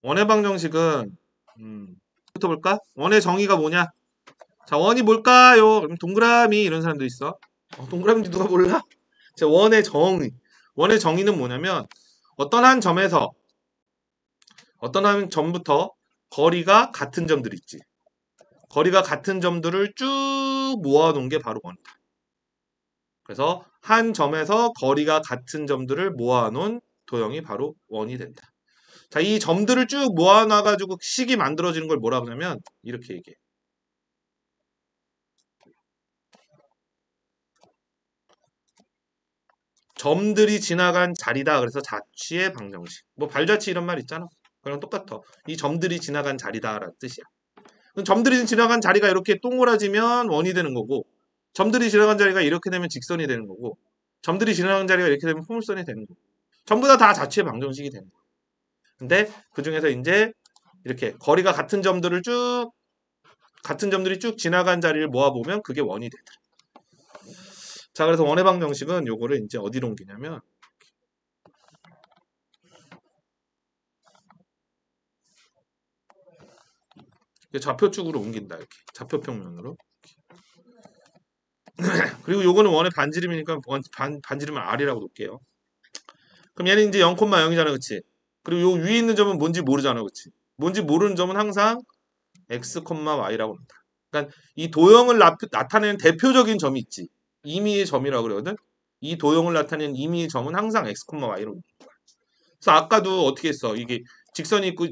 원의 방정식은 부터 볼까? 원의 정의가 뭐냐? 자, 원이 뭘까요? 그럼 동그라미 이런 사람도 있어. 동그라미 누가 몰라? 자, 원의 정의. 원의 정의는 뭐냐면 어떤 한 점에서 어떤 한 점부터 거리가 같은 점들 있지. 거리가 같은 점들을 쭉 모아놓은 게 바로 원이다. 그래서 한 점에서 거리가 같은 점들을 모아놓은 도형이 바로 원이 된다. 자, 이 점들을 쭉 모아놔가지고 식이 만들어지는 걸 뭐라 그러냐면 이렇게 얘기해. 점들이 지나간 자리다. 그래서 자취의 방정식. 뭐 발자취 이런 말 있잖아. 그랑 똑같아. 이 점들이 지나간 자리다라는 뜻이야. 그럼 점들이 지나간 자리가 이렇게 동그라지면 원이 되는 거고, 점들이 지나간 자리가 이렇게 되면 직선이 되는 거고, 점들이 지나간 자리가 이렇게 되면 포물선이 되는 거고. 전부 다 자취의 방정식이 되는 거야. 근데 그 중에서 이제 이렇게 거리가 같은 점들이 쭉 지나간 자리를 모아보면 그게 원이 되더라. 자, 그래서 원의 방정식은 요거를 이제 어디로 옮기냐면 좌표축으로 옮긴다. 이렇게 좌표평면으로. 그리고 요거는 원의 반지름이니까 반지름은 R이라고 놓을게요. 그럼 얘는 이제 0,0이잖아, 그치? 그리고 요 위에 있는 점은 뭔지 모르잖아, 그치? 뭔지 모르는 점은 항상 x, y라고 합니다. 그러니까 이 도형을 나타내는 대표적인 점이 있지. 임의의 점이라고 그러거든. 이 도형을 나타내는 임의의 점은 항상 x, y로. 그래서 아까도 어떻게 했어? 이게 직선이 있고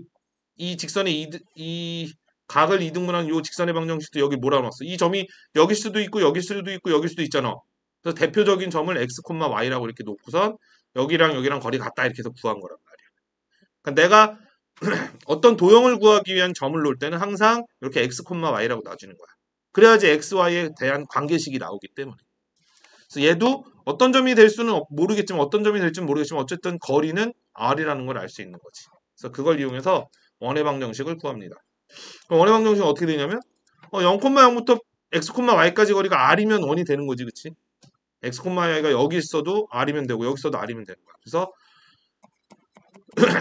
이 직선의 이 각을 이등분한 요 직선의 방정식도 여기 몰아놨어. 이 점이 여길 수도 있고 여길 수도 있고 여길 수도 있잖아. 그래서 대표적인 점을 x, y라고 이렇게 놓고선 여기랑 여기랑 거리 같다 이렇게 해서 구한 거란 말이야. 그러니까 내가 어떤 도형을 구하기 위한 점을 놓을 때는 항상 이렇게 x, y라고 놔주는 거야. 그래야지 x, y에 대한 관계식이 나오기 때문에. 그래서 얘도 어떤 점이 될 수는 모르겠지만 어떤 점이 될지는 모르겠지만 어쨌든 거리는 r이라는 걸 알 수 있는 거지. 그래서 그걸 이용해서 원의 방정식을 구합니다. 그럼 원의 방정식은 어떻게 되냐면 0,0부터 x, y까지 거리가 r이면 원이 되는 거지, 그치? x, y가 여기 있어도 r이면 되고 여기 있어도 r이면 되는 거야. 그래서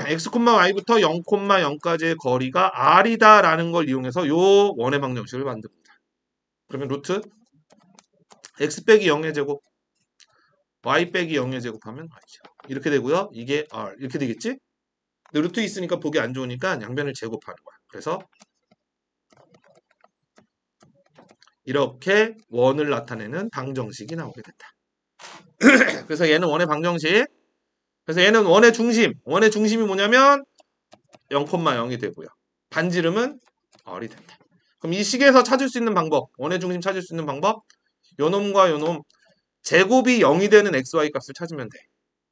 x, y부터 0,0까지의 거리가 r이다라는 걸 이용해서 요 원의 방정식을 만듭니다. 그러면 루트 x 빼기 0의 제곱 y 빼기 0의 제곱하면 r이죠. 이렇게 되고요. 이게 r 이렇게 되겠지? 근데 루트 있으니까 보기 안 좋으니까 양변을 제곱하는 거야. 그래서 이렇게 원을 나타내는 방정식이 나오게 된다. 그래서 얘는 원의 방정식. 그래서 얘는 원의 중심. 원의 중심이 뭐냐면 0,0이 되고요. 반지름은 r이 된다. 그럼 이 식에서 찾을 수 있는 방법, 원의 중심 찾을 수 있는 방법, 요놈과 요놈 제곱이 0이 되는 xy 값을 찾으면 돼.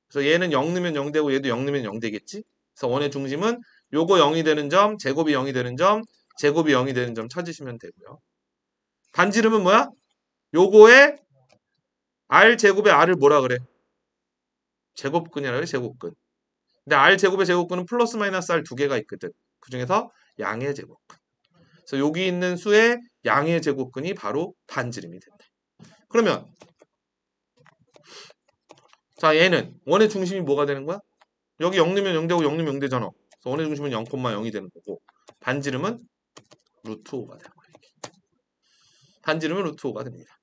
그래서 얘는 0 넣으면 0 되고 얘도 0 넣으면 0 되겠지? 그래서 원의 중심은 요거 0이 되는 점, 제곱이 0이 되는 점, 제곱이 0이 되는 점 찾으시면 되고요. 반지름은 뭐야? 요거에 r 제곱의 r을 뭐라 그래? 제곱근이라 그래, 제곱근. 근데 r 제곱의 제곱근은 플러스 마이너스 r 두 개가 있거든. 그 중에서 양의 제곱근. 그래서 여기 있는 수의 양의 제곱근이 바로 반지름이 된다. 그러면 자, 얘는 원의 중심이 뭐가 되는 거야? 여기 0 넣으면 0 되고 0 넣으면 0 되잖아. 그래서 원의 중심은 0,0이 되는 거고 반지름은 루트 5가 되는 거야. 반지름은 루트 5가 됩니다.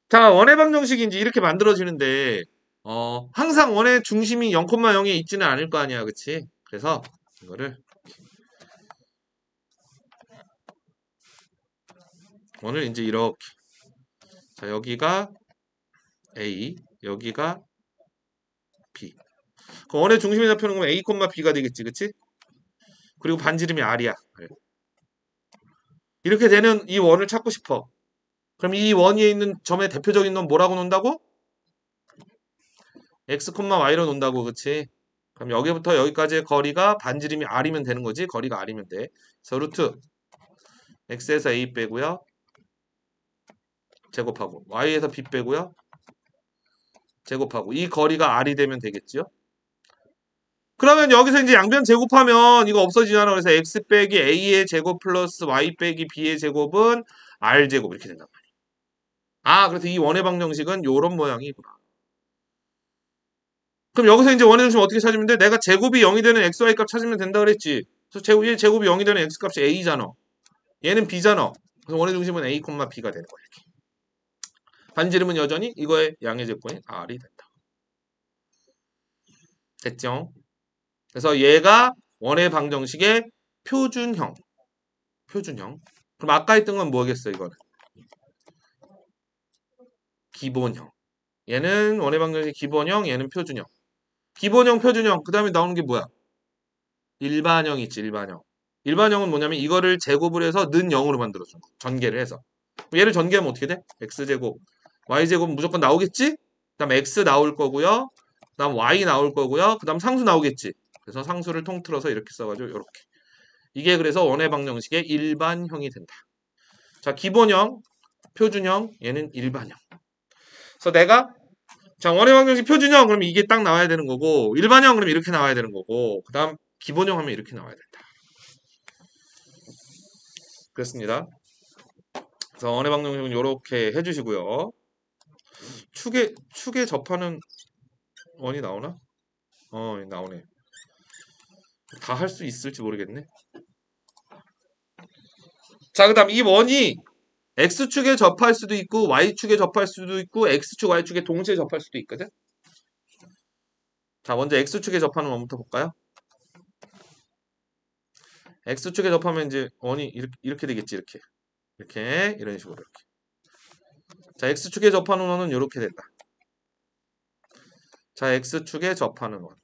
자, 원의 방정식이 이제 이렇게 만들어지는데 항상 원의 중심이 0,0에 있지는 않을 거 아니야, 그치? 그래서 이거를 원을 이제 이렇게 자, 여기가 A, 여기가 B. 그 원의 중심이 잡혀는 거면 A, B가 되겠지, 그치? 그리고 반지름이 R이야. 이렇게 되는 이 원을 찾고 싶어. 그럼 이 원 위에 있는 점의 대표적인 놈 뭐라고 놓는다고? x, y로 놓는다고, 그치? 그럼 여기부터 여기까지의 거리가 반지름이 r이면 되는 거지? 거리가 r이면 돼. 그래서 루트 x에서 a 빼고요. 제곱하고 y에서 b 빼고요. 제곱하고 이 거리가 r이 되면 되겠지요? 그러면 여기서 이제 양변 제곱하면 이거 없어지잖아. 그래서 x 빼기 a의 제곱 플러스 y 빼기 b의 제곱은 r 제곱 이렇게 된단 말이야. 아, 그래서 이 원의 방정식은 요런 모양이구나. 그럼 여기서 이제 원의 중심 어떻게 찾으면 돼? 내가 제곱이 0이 되는 xy 값 찾으면 된다 그랬지. 그래서 얘 제곱이 0이 되는 x 값이 a잖아. 얘는 b잖아. 그래서 원의 중심은 a, b가 되는 거야. 이렇게. 반지름은 여전히 이거의 양의 제곱인 r이 된다. 됐죠? 그래서 얘가 원의 방정식의 표준형. 그럼 아까 했던 건 뭐겠어, 이거는? 기본형. 얘는 원의 방정식 기본형, 얘는 표준형. 기본형, 표준형. 그 다음에 나오는 게 뭐야? 일반형 있지, 일반형. 일반형은 뭐냐면 이거를 제곱을 해서 는 0으로 만들어준 거. 전개를 해서. 얘를 전개하면 어떻게 돼? x제곱, y제곱은 무조건 나오겠지? 그 다음 x 나올 거고요. 그 다음 y 나올 거고요. 그 다음 상수 나오겠지? 그래서 상수를 통틀어서 이렇게 써가지고 이렇게. 이게 그래서 원의 방정식의 일반형이 된다. 자, 기본형, 표준형, 얘는 일반형. 그래서 내가 자, 원의 방정식 표준형 그러면 이게 딱 나와야 되는 거고 일반형 그러면 이렇게 나와야 되는 거고 그 다음 기본형 하면 이렇게 나와야 된다. 그렇습니다. 그래서 원의 방정식은 이렇게 해주시고요. 축에 접하는 원이 나오나? 나오네. 다 할 수 있을지 모르겠네. 자, 그 다음 이 원이 X축에 접할 수도 있고 Y축에 접할 수도 있고 X축, Y축에 동시에 접할 수도 있거든. 자, 먼저 X축에 접하는 원부터 볼까요? X축에 접하면 이제 원이 이렇게 되겠지. 이렇게 이런 식으로 이렇게. 자, X축에 접하는 원은 이렇게 된다. 자, X축에 접하는 원.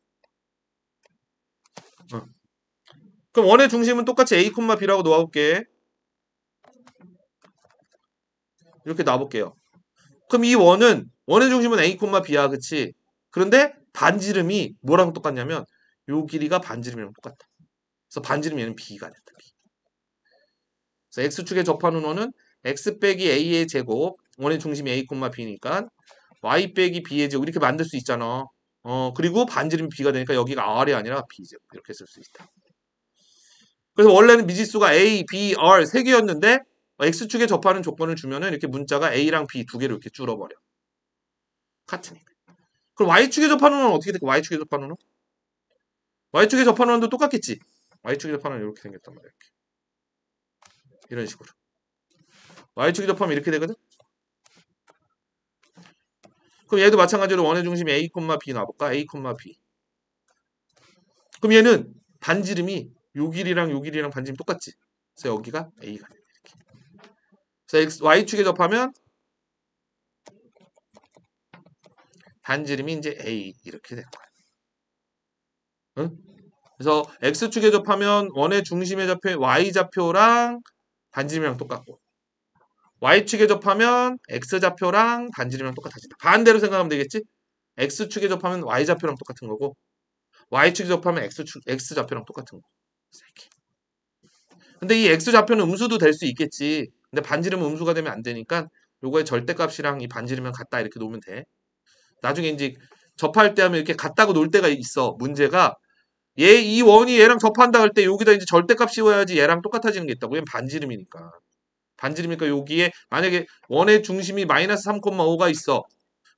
그럼 원의 중심은 똑같이 A, B라고 놓아볼게. 이렇게 놔볼게요. 그럼 이 원의 중심은 A, B야. 그치? 그런데 반지름이 뭐랑 똑같냐면 요 길이가 반지름이랑 똑같다. 그래서 반지름 얘는 B가 된다. B. 그래서 X축에 접하는 원은 X 빼기 A의 제곱, 원의 중심이 A, B니까 Y 빼기 B의 제곱 이렇게 만들 수 있잖아. 그리고 반지름이 B가 되니까 여기가 R이 아니라 B제곱 이렇게 쓸 수 있다. 그래서 원래는 미지수가 A, B, R 세 개였는데 X축에 접하는 조건을 주면은 이렇게 문자가 A랑 B 두 개로 이렇게 줄어버려. 같으니까. 그럼 Y축에 접하는 원은 어떻게 될까? Y축에 접하는 원? Y축에 접하는 원도 똑같겠지? Y축에 접하는 원 이렇게 생겼단 말이야. 이렇게. 이런 식으로. Y축에 접하면 이렇게 되거든? 그럼 얘도 마찬가지로 원의 중심이 A, B 놔볼까? A, B. 그럼 얘는 반지름이 요 길이랑 반지름 똑같지? 그래서 여기가 A가 돼. 이렇게. 그래서 Y축에 접하면 반지름이 이제 A 이렇게 되는 거야. 응? 그래서 X축에 접하면 원의 중심의 좌표 Y좌표랑 반지름이랑 똑같고 Y축에 접하면 X좌표랑 반지름이랑 똑같아진다. 반대로 생각하면 되겠지? X축에 접하면 Y좌표랑 똑같은 거고 Y축에 접하면 X좌표랑 똑같은 거. 이렇게. 근데 이 X좌표는 음수도 될 수 있겠지. 근데 반지름은 음수가 되면 안 되니까 요거의 절대값이랑 이 반지름은 같다 이렇게 놓으면 돼. 나중에 이제 접할 때 하면 이렇게 같다고 놓을 때가 있어. 문제가 이 원이 얘랑 접한다 할 때 여기다 이제 절대값 씌워야지 얘랑 똑같아지는 게 있다고. 얘는 반지름이니까. 반지름이니까 여기에 만약에 원의 중심이 마이너스 3,5가 있어.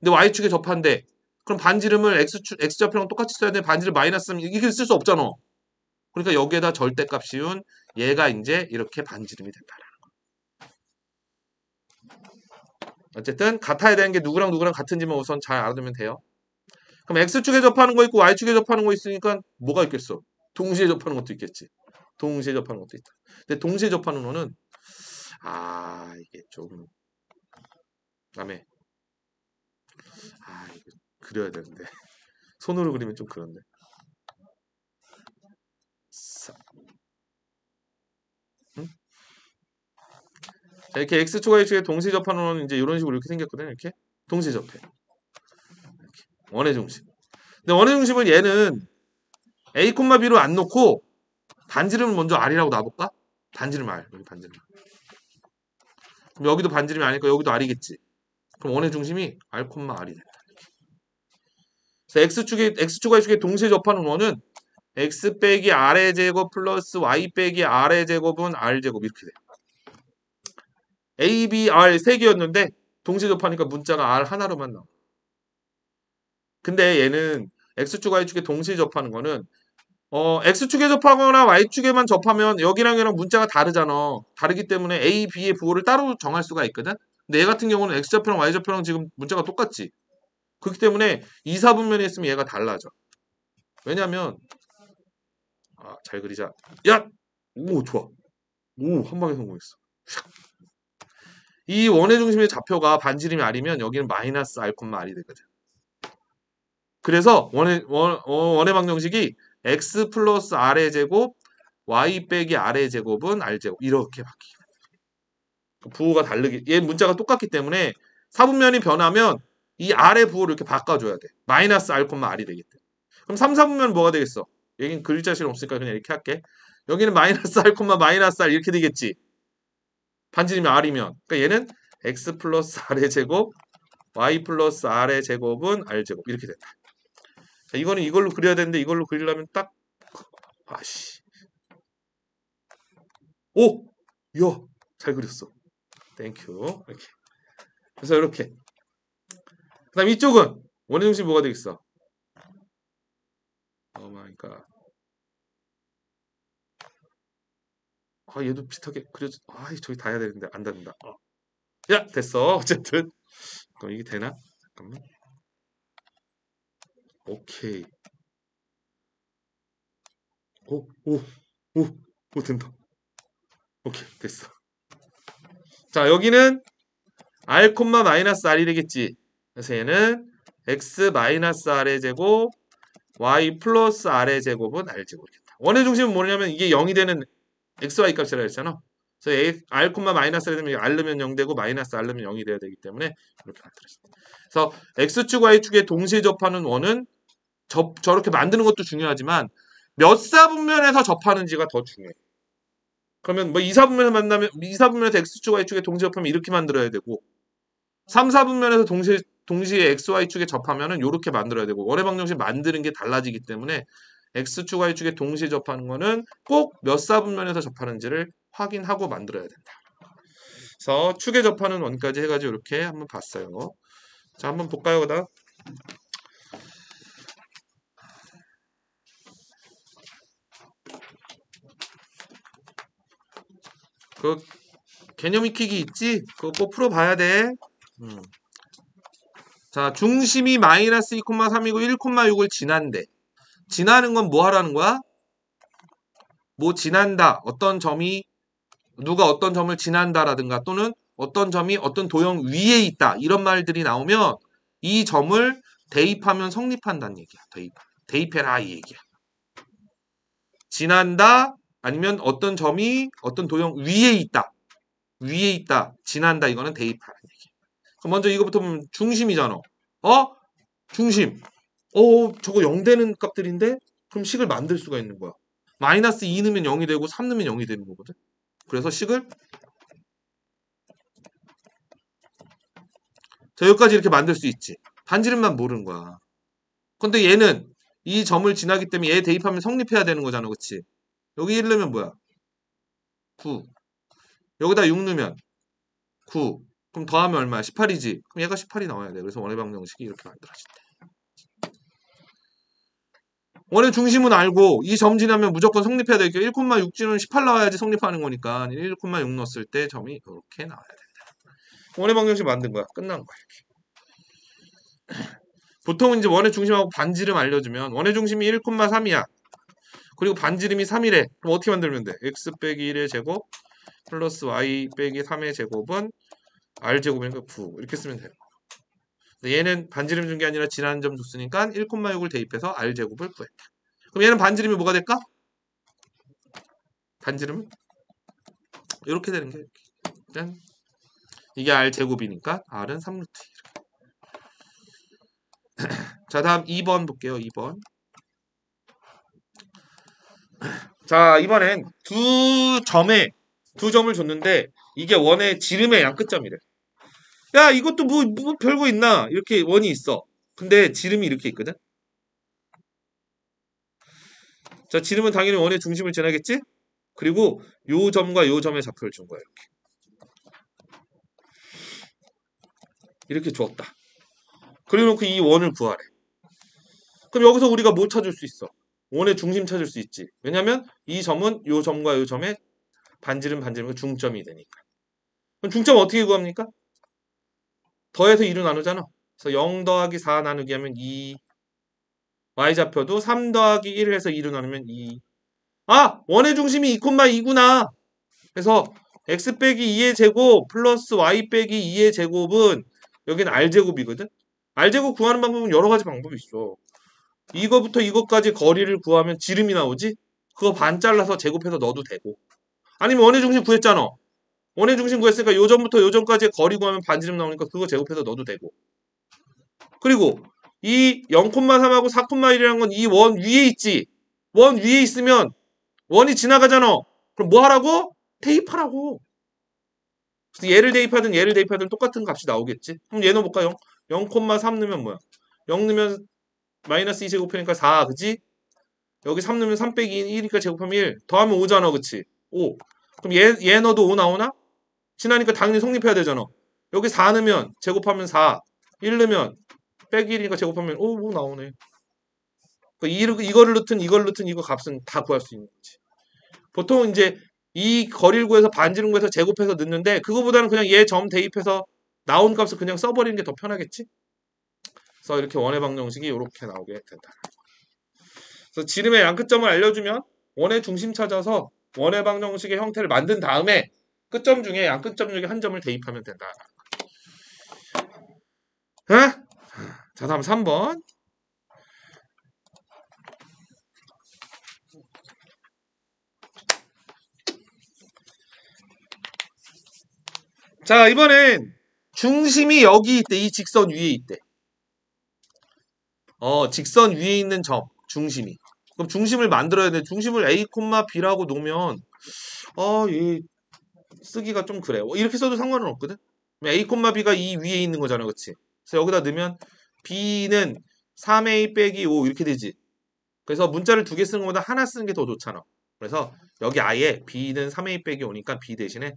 근데 Y축에 접한대. 그럼 반지름을 X좌표랑 똑같이 써야 돼. 반지름 마이너스 3 이렇게 쓸 수 없잖아. 그러니까 여기에다 절대값 씌운 얘가 이제 이렇게 반지름이 된다라는 거. 어쨌든 같아야 되는 게 누구랑 같은지만 우선 잘 알아두면 돼요. 그럼 X축에 접하는 거 있고 Y축에 접하는 거 있으니까 뭐가 있겠어? 동시에 접하는 것도 있겠지. 동시에 접하는 것도 있다. 근데 동시에 접하는 거는 이게 좀 그다음에 이거 그려야 되는데 손으로 그리면 좀 그런데. 응? 자, 이렇게 X축과 Y축에 동시에 접하는 거는 이제 이런 식으로 이렇게 생겼거든. 이렇게 동시에 접해. 이렇게. 원의 중심. 근데 원의 중심을 얘는 A, B로 안 놓고 반지름을 먼저 R이라고 놔볼까? 반지름 R. 여기 반지름 R. 그럼 여기도 반지름이 아니니까 여기도 R이겠지. 그럼 원의 중심이 R, R이 된다. 그래서 X축과 Y축에 동시에 접하는 원은 X 빼기 R의 제곱 플러스 Y 빼기 R의 제곱은 R제곱 이렇게 돼. A, B, R 세 개였는데 동시에 접하니까 문자가 R 하나로만 나와. 근데 얘는 X축, Y축에 동시에 접하는 거는 X축에 접하거나 Y축에만 접하면 여기랑 얘랑 문자가 다르잖아. 다르기 때문에 A, B의 부호를 따로 정할 수가 있거든. 근데 얘 같은 경우는 X좌표랑 Y좌표랑 지금 문자가 똑같지. 그렇기 때문에 2, 4분면에 있으면 얘가 달라져. 왜냐면 잘 그리자. 야! 오, 좋아. 오, 한 방에 성공했어. 이 원의 중심의 좌표가 반지름이 R이면 여기는 마이너스 R, R이 되거든. 그래서 원의 방정식이 x 플러스 r의 제곱 y 빼기 r의 제곱은 r 제곱 이렇게 바뀌게 됩니다. 부호가 다르게 얘 문자가 똑같기 때문에 사분면이 변하면 이 r의 부호를 이렇게 바꿔줘야 돼. 마이너스 r, r이 되기 때문에. 그럼 3, 4분면 뭐가 되겠어? 여긴 글자 실 없으니까 그냥 이렇게 할게. 여기는 마이너스 r, 마이너스 r 이렇게 되겠지. 반지름이 r이면. 그러니까 얘는 x 플러스 r의 제곱 y 플러스 r의 제곱은 r 제곱 이렇게 된다. 자, 이거는 이걸로 그려야 되는데 이걸로 그리려면 딱 아씨 오! 이야 잘 그렸어. 땡큐. 이렇게. 그래서 이렇게. 그 다음 이쪽은 원의 중심 뭐가 되겠어? 오 마이 갓. 얘도 비슷하게 그려줘. 저기 다 해야 되는데 안 닿는다. 야 됐어. 어쨌든 그럼 이게 되나? 잠깐만. 오케이. 오 된다. 오케이 됐어. 자 여기는 r, 마이너스 r이 되겠지. 그래서 얘는 x 마이너스 r의 제곱 y 플러스 r의 제곱은 r 제곱이겠다. 원의 중심은 뭐냐면 이게 0이 되는 xy 값이라 했잖아. 그래서 r, 마이너스 r 되면 r 넣으면 0 되고 마이너스 r 넣으면 0이 돼야 되기 때문에 이렇게 만들었습니다. 그래서 x축, y축에 동시에 접하는 원은 저렇게 만드는 것도 중요하지만 몇 사분면에서 접하는지가 더 중요해. 그러면 뭐 2, 4분면에서 만나면 2, 4분면에서 x축, y축에 동시에 접하면 이렇게 만들어야 되고 3, 4분면에서 동시에 x, y축에 접하면은 이렇게 만들어야 되고 원의 방정식 만드는 게 달라지기 때문에 x축, y축에 동시에 접하는 거는 꼭 몇 사분면에서 접하는지를 확인하고 만들어야 된다. 그래서 축에 접하는 원까지 해가지고 이렇게 한번 봤어요. 자, 한번 볼까요, 그다음? 그 개념 익히기 있지? 그거 꼭 풀어봐야 돼. 자, 중심이 마이너스 2,3이고 1,6을 지난대. 지나는 건 뭐 하라는 거야? 뭐 지난다. 누가 어떤 점을 지난다라든가 또는 어떤 점이 어떤 도형 위에 있다. 이런 말들이 나오면 이 점을 대입하면 성립한다는 얘기야. 대입해라 이 얘기야. 지난다 아니면 어떤 점이 어떤 도형 위에 있다. 위에 있다. 지난다. 이거는 대입하라는 얘기야. 그럼 먼저 이거부터 보면 중심이잖아. 중심. 저거 0 되는 값들인데? 그럼 식을 만들 수가 있는 거야. 마이너스 2 넣으면 0이 되고 3 넣으면 0이 되는 거거든. 그래서 식을 자, 여기까지 이렇게 만들 수 있지. 반지름만 모르는 거야. 근데 얘는 이 점을 지나기 때문에 얘 대입하면 성립해야 되는 거잖아. 그치? 여기 1 넣으면 뭐야? 9. 여기다 6 넣으면 9. 그럼 더하면 얼마야? 18이지. 그럼 얘가 18이 나와야 돼. 그래서 원의 방정식이 이렇게 만들어진대. 원의 중심은 알고 이 점 지나면 무조건 성립해야 되겠고 1,6지는 18 나와야지 성립하는 거니까 1,6 넣었을 때 점이 이렇게 나와야 된다. 원의 방정식 만든 거야. 끝난 거야. 이렇게. 보통은 이제 원의 중심하고 반지름 알려주면 원의 중심이 1,3이야. 그리고 반지름이 3이래. 그럼 어떻게 만들면 돼? x 빼기 1의 제곱 플러스 y 빼기 3의 제곱은 r 제곱이니까 9 이렇게 쓰면 돼요. 얘는 반지름 준 게 아니라 지나는 점 줬으니까 1,6을 대입해서 r 제곱을 구했다. 그럼 얘는 반지름이 뭐가 될까? 반지름은 이렇게 되는 게 짠. 이게 r 제곱이니까 r은 3루트. 자, 다음 2번 볼게요. 2번. 자, 이번엔 두 점을 줬는데 이게 원의 지름의 양끝점이래. 야, 이것도 뭐 별거 있나? 이렇게 원이 있어. 근데 지름이 이렇게 있거든. 자, 지름은 당연히 원의 중심을 지나겠지? 그리고 요 점과 요 점의 좌표를 준 거야. 이렇게 주었다. 그래놓고 이 원을 구하래. 그럼 여기서 우리가 뭐 찾을 수 있어? 원의 중심 찾을 수 있지. 왜냐면 이 점은 요 점과 요 점의 반지름 중점이 되니까. 그럼 중점 어떻게 구합니까? 더해서 2로 나누잖아. 그래서 0 더하기 4 나누기 하면 2. y좌표도 3 더하기 1 해서 2로 나누면 2. 아! 원의 중심이 2,2구나. 그래서 x 빼기 2의 제곱 플러스 y 빼기 2의 제곱은 여기는 r제곱이거든. r제곱 구하는 방법은 여러 가지 방법이 있어. 이거부터 이것까지 거리를 구하면 지름이 나오지? 그거 반 잘라서 제곱해서 넣어도 되고. 아니면 원의 중심 구했잖아. 원의 중심 구했으니까 요점부터 요점까지의 거리 구하면 반지름 나오니까 그거 제곱해서 넣어도 되고. 그리고 이 0,3하고 4,1이라는 건 이 원 위에 있지. 원 위에 있으면 원이 지나가잖아. 그럼 뭐 하라고? 대입하라고. 그래서 얘를 대입하든 똑같은 값이 나오겠지. 그럼 얘 넣어볼까? 0,3 넣으면 뭐야? 0 넣으면 마이너스 2 제곱하니까 4, 그치? 여기 3 넣으면 3 빼기 1이니까 제곱하면 1. 더하면 5잖아, 그치? 5. 그럼 얘 넣어도 5 나오나? 지나니까 당연히 성립해야 되잖아. 여기 4 넣으면 제곱하면 4. 1 넣으면 빼기 1이니까 제곱하면 5 나오네. 그러니까 이거를 넣든 이걸 넣든 이거 값은 다 구할 수 있는 거지. 보통 이제 이 거리를 구해서 반지름 구해서 제곱해서 넣는데 그거보다는 그냥 얘 점 대입해서 나온 값을 그냥 써버리는 게 더 편하겠지? 그래서 이렇게 원의 방정식이 이렇게 나오게 된다. 그래서 지름의 양끝점을 알려주면 원의 중심 찾아서 원의 방정식의 형태를 만든 다음에 끝점 중에 양끝점 중에 한 점을 대입하면 된다. 자, 다음 3번. 자, 이번엔 중심이 여기 있대. 이 직선 위에 있대. 직선 위에 있는 점, 중심이. 그럼 중심을 만들어야 돼. 중심을 A, B라고 놓으면 얘 쓰기가 좀 그래. 이렇게 써도 상관은 없거든. A, B가 이 위에 있는 거잖아, 그치? 그래서 여기다 넣으면 B는 3A 빼기 5 이렇게 되지. 그래서 문자를 두 개 쓰는 것보다 하나 쓰는 게 더 좋잖아. 그래서 여기 아예 B는 3A 빼기 5니까 B 대신에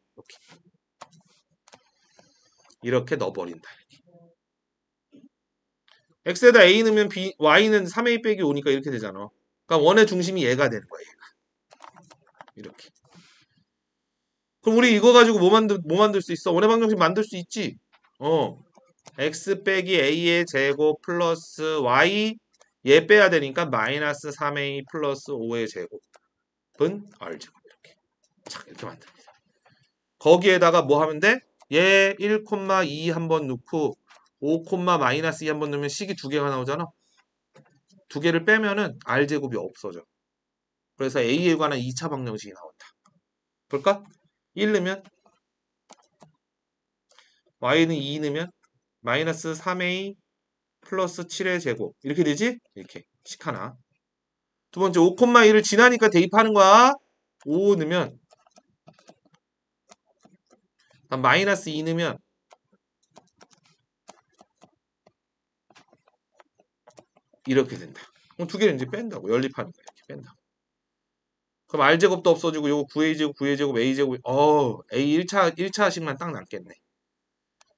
이렇게 넣어버린다. X에다 A 넣으면 Y는 3A 빼기 5니까 이렇게 되잖아. 그러니까 원의 중심이 얘가 되는 거야, 얘가. 이렇게. 그럼 우리 이거 가지고 뭐 만들 수 있어? 원의 방정식 만들 수 있지? X 빼기 A의 제곱 플러스 Y 얘 빼야 되니까 마이너스 3A 플러스 5의 제곱은 R제곱 이렇게. 자, 이렇게 만듭니다. 거기에다가 뭐 하면 돼? 얘 1,2 한번 넣고 5, 마이너스 2 한번 넣으면 식이 두 개가 나오잖아. 두 개를 빼면은 R제곱이 없어져. 그래서 A에 관한 2차 방정식이 나온다. 볼까? 1 넣으면 Y는 2 넣으면 마이너스 3A 플러스 7의 제곱 이렇게 되지? 이렇게 식 하나. 두 번째 5,1을 지나니까 대입하는 거야. 5 넣으면 마이너스 2 넣으면 이렇게 된다. 그럼 두 개를 이제 뺀다고. 연립하니까 이렇게 뺀다고. 그럼 R제곱도 없어지고 요거 9A제곱, 9A제곱, A제곱 A 1차식만 딱 남겠네.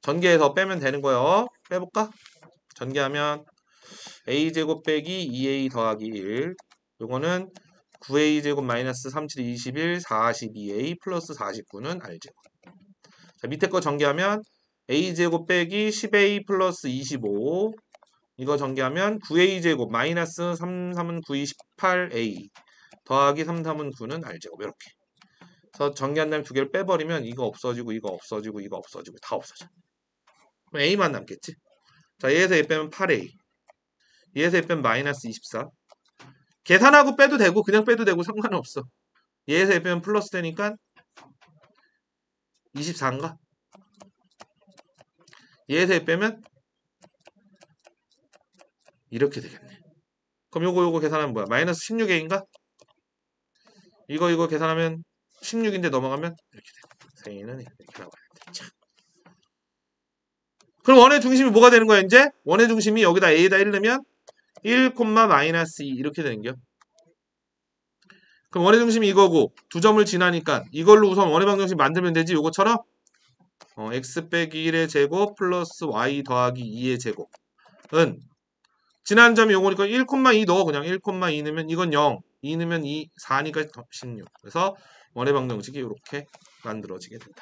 전개해서 빼면 되는 거예요. 빼볼까? 전개하면 A제곱 빼기 2A 더하기 1 요거는 9A제곱 마이너스 37, 21, 42A 플러스 49는 R제곱. 자, 밑에 거 전개하면 A제곱 빼기 10A 플러스 25 이거 전개하면 9A제곱 마이너스 3, 3은 9, 28A 더하기 3, 3은 9는 R제곱 이렇게. 그래서 전개한 다음에 두 개를 빼버리면 이거 없어지고 이거 없어지고 이거 없어지고 다 없어져. 그럼 A만 남겠지. 자, 얘에서 얘 빼면 8A 얘에서 얘 빼면 마이너스 24 계산하고 빼도 되고 그냥 빼도 되고 상관은 없어. 얘에서 얘 빼면 플러스 되니까 24인가? 얘에서 얘 빼면 이렇게 되겠네. 그럼 요거 계산하면 뭐야? 마이너스 16A인가? 이거 계산하면 16인데 넘어가면 이렇게 돼. 세인은 이렇게 나와야 돼. 자. 그럼 원의 중심이 뭐가 되는 거야 이제? 원의 중심이 여기다 A에다 1 넣으면 1, 마이너스 2 이렇게 되는겨. 그럼 원의 중심이 이거고 두 점을 지나니까 이걸로 우선 원의 방정식 만들면 되지 요거처럼 x 빼기 1의 제곱 플러스 y 더하기 2의 제곱은 지난 점이 요거니까 1,2 넣어. 그냥 1,2 넣으면 이건 0. 2 넣으면 2, 4니까 16. 그래서 원의 방정식이 이렇게 만들어지게 된다.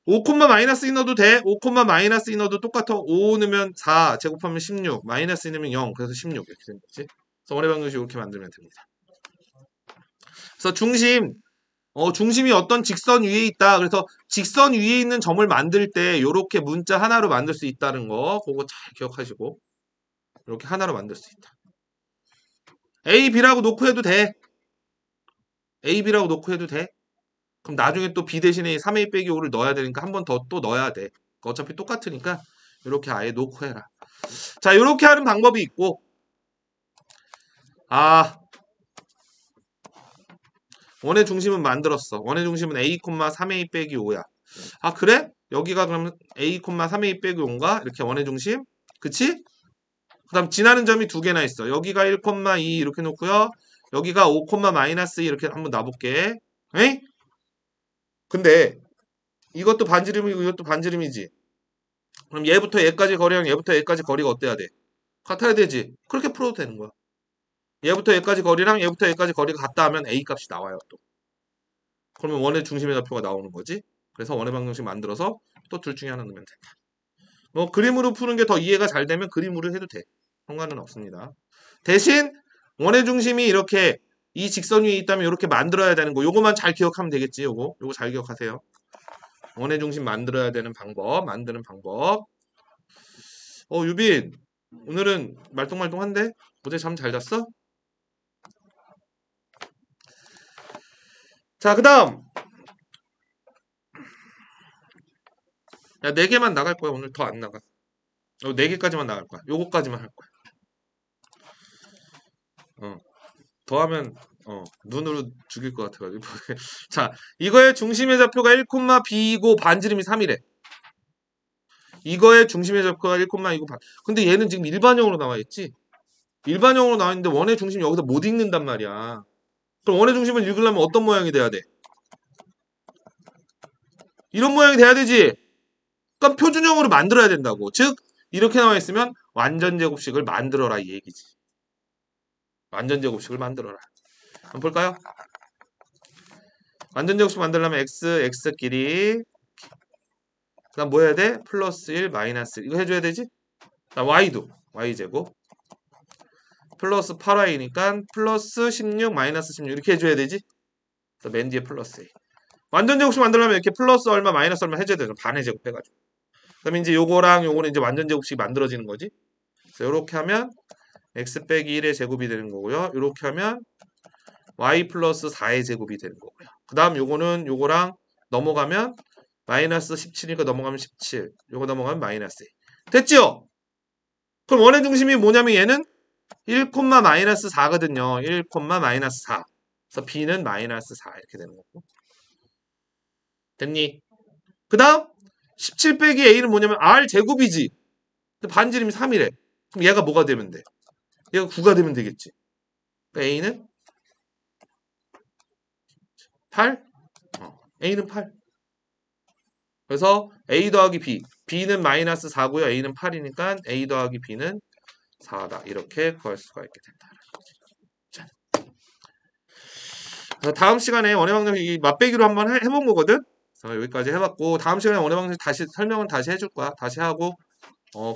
5, 마이너스 2 넣어도 돼. 5, 마이너스 2 넣어도 똑같아. 5 넣으면 4, 제곱하면 16, 마이너스 2 넣으면 0. 그래서 16 이렇게 된 거지. 그래서 원의 방정식 이렇게 만들면 됩니다. 그래서 중심이 어떤 직선 위에 있다. 그래서 직선 위에 있는 점을 만들 때 이렇게 문자 하나로 만들 수 있다는 거 그거 잘 기억하시고 이렇게 하나로 만들 수 있다. A, B라고 놓고 해도 돼. A, B라고 놓고 해도 돼. 그럼 나중에 또 B 대신에 3A 빼기 5를 넣어야 되니까 한 번 더 또 넣어야 돼. 어차피 똑같으니까 이렇게 아예 놓고 해라. 자, 이렇게 하는 방법이 있고 원의 중심은 만들었어. 원의 중심은 A, 3A 빼기 5야. 아, 그래? 여기가 그러면 A, 3A 빼기 5인가? 이렇게 원의 중심? 그치? 그 다음 지나는 점이 두 개나 있어. 여기가 1,2 이렇게 놓고요. 여기가 5, 마이너스 2 이렇게 한번 놔볼게. 에이? 근데 이것도 반지름이고 이것도 반지름이지. 그럼 얘부터 얘까지 거리랑 얘부터 얘까지 거리가 어때야 돼? 같아야 되지. 그렇게 풀어도 되는 거야. 얘부터 얘까지 거리랑 얘부터 얘까지 거리가 같다 하면 A 값이 나와요. 또. 그러면 원의 중심의 좌표가 나오는 거지. 그래서 원의 방정식 만들어서 또 둘 중에 하나 넣으면 된다. 뭐 그림으로 푸는 게 더 이해가 잘 되면 그림으로 해도 돼. 상관은 없습니다. 대신 원의 중심이 이렇게 이 직선 위에 있다면 이렇게 만들어야 되는 거. 요거만 잘 기억하면 되겠지. 요거 잘 기억하세요. 원의 중심 만들어야 되는 방법, 만드는 방법. 유빈, 오늘은 말똥말똥한데? 어제 잠 잘 잤어? 자, 그 다음. 야, 4개만 나갈 거야. 오늘 더 안 나가. 4개까지만 나갈 거야. 요거까지만 할 거야. 더하면 눈으로 죽일 것 같아가지고. 자, 이거의 중심의 좌표가 1,b이고 반지름이 3이래. 이거의 중심의 좌표가 1,2고 반. 근데 얘는 지금 일반형으로 나와 있지? 일반형으로 나와 있는데 원의 중심 여기서 못 읽는단 말이야. 그럼 원의 중심을 읽으려면 어떤 모양이 돼야 돼? 이런 모양이 돼야 되지? 그럼 표준형으로 만들어야 된다고. 즉 이렇게 나와 있으면 완전제곱식을 만들어라 이 얘기지. 완전제곱식을 만들어라. 한번 볼까요? 완전제곱식 만들려면 x끼리 그 다음 뭐 해야 돼? 플러스 1, 마이너스 1 이거 해줘야 되지? 그다음 y도 y제곱 플러스 8y니까 플러스 16, 마이너스 16 이렇게 해줘야 되지? 그래서 맨 뒤에 플러스 A. 완전제곱식 만들려면 이렇게 플러스 얼마, 마이너스 얼마 해줘야 되죠. 반의 제곱 해가지고. 그다음에 이제 요거랑 요거는 이제 완전제곱식이 만들어지는 거지. 그래서 이렇게 하면 x 빼기 1의 제곱이 되는 거고요. 이렇게 하면 y 플러스 4의 제곱이 되는 거고요. 그 다음 요거는 요거랑 넘어가면 마이너스 17이니까 넘어가면 17. 요거 넘어가면 마이너스 2. 됐죠? 그럼 원의 중심이 뭐냐면 얘는 1, 마이너스 4거든요. 1, 마이너스 4. 그래서 b는 마이너스 4 이렇게 되는 거고. 됐니? 그 다음 17 빼기 a는 뭐냐면 r 제곱이지. 근데 반지름이 3이래. 그럼 얘가 뭐가 되면 돼? 얘가 9가 되면 되겠지. 그러니까 a는 8? a는 8. 그래서 a 더하기 b. b는 마이너스 4고요. a는 8이니까 a 더하기 b는 4다. 이렇게 구할 수가 있게 된다. 자. 다음 시간에 원의 방정식 맛배기로 한번 해본 거거든. 그래서 여기까지 해봤고 다음 시간에 원의 방정식 다시 설명은 다시 해줄 거야. 다시 하고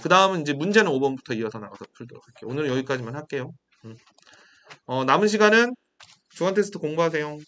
그 다음은 이제 문제는 5번부터 이어서 나가서 풀도록 할게요. 오늘은 여기까지만 할게요. 남은 시간은 주간 테스트 공부하세요.